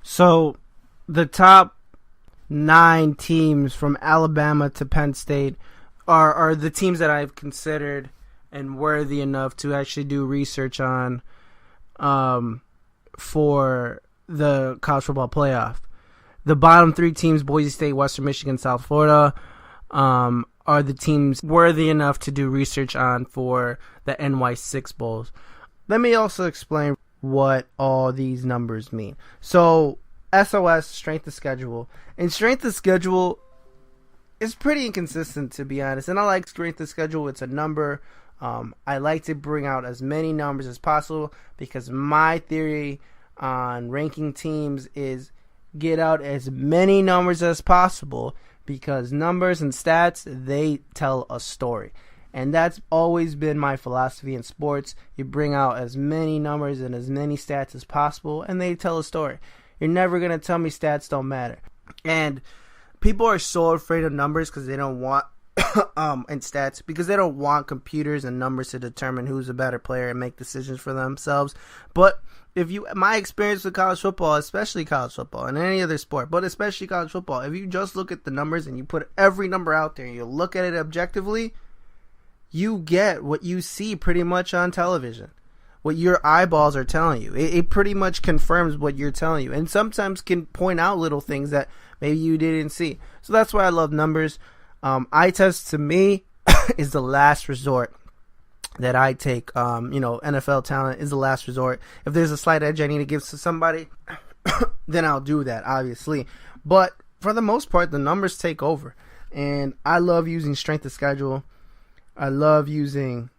So the top 9 teams from Alabama to Penn State are the teams that I've considered and worthy enough to actually do research on for the college football playoff. The bottom 3 teams, Boise State, Western Michigan, South Florida, are the teams worthy enough to do research on for the NY6 Bowls. Let me also explain what all these numbers mean. So, SOS, strength of schedule. And strength of schedule is pretty inconsistent, to be honest. And I like strength of schedule. It's a number. I like to bring out as many numbers as possible because my theory on ranking teams is get out as many numbers as possible because numbers and stats, they tell a story. And that's always been my philosophy in sports. You bring out as many numbers and as many stats as possible, and they tell a story. You're never going to tell me stats don't matter. And people are so afraid of numbers because they don't want and stats because they don't want computers and numbers to determine who's a better player and make decisions for themselves. But my experience with college football, especially college football and any other sport, but especially college football, if you just look at the numbers and you put every number out there and you look at it objectively, you get what you see pretty much on television. What your eyeballs are telling you. It pretty much confirms what you're telling you. And sometimes can point out little things that maybe you didn't see. So that's why I love numbers. Eye test to me is the last resort that I take. NFL talent is the last resort. If there's a slight edge I need to give to somebody, then I'll do that, obviously. But for the most part, the numbers take over. And I love using strength of schedule. I love using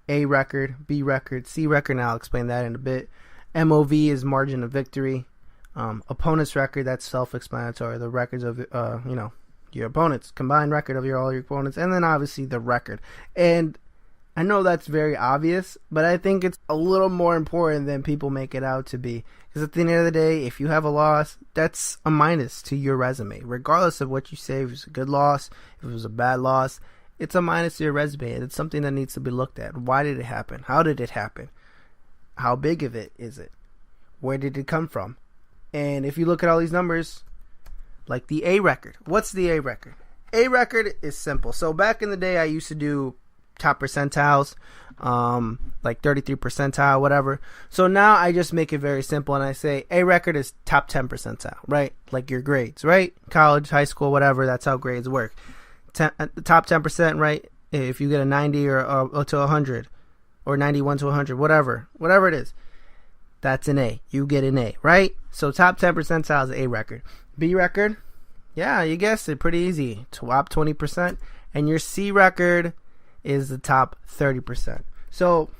A record, B record, C record, and I'll explain that in a bit. MOV is margin of victory. Opponents record, that's self-explanatory. The records of, your opponents, combined record of all your opponents, and then obviously the record. And I know that's very obvious, but I think it's a little more important than people make it out to be. Because at the end of the day, if you have a loss, that's a minus to your resume. Regardless of what you say, if it was a good loss, if it was a bad loss, it's a minus to your resume. It's something that needs to be looked at. Why did it happen? How did it happen? How big of it is it? Where did it come from? And if you look at all these numbers, like the A record. What's the A record? A record is simple. So back in the day, I used to do top percentiles, like 33 percentile, whatever. So now I just make it very simple and I say A record is top 10 percentile, right? Like your grades, right? College, high school, whatever. That's how grades work. The top 10%, right? If you get a 90 or to 100 or 91 to 100, whatever it is, that's an A. You get an A, right? So top 10 percentile is A record. B record, yeah, you guessed it, pretty easy. Top 20%. And your C record is the top 30%. So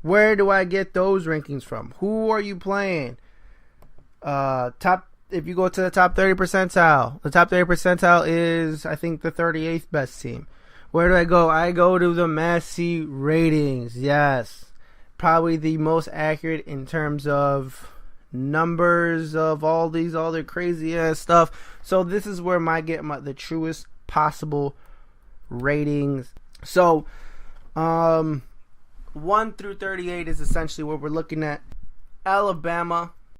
where do I get those rankings from? Who are you playing? If you go to the top 30 percentile, the top 30 percentile is, I think, the 38th best team. Where do I go? I go to the Massey ratings. Yes. Probably the most accurate in terms of numbers of all the crazy ass stuff. So this is where I get the truest possible ratings. So 1 through 38 is essentially what we're looking at. Alabama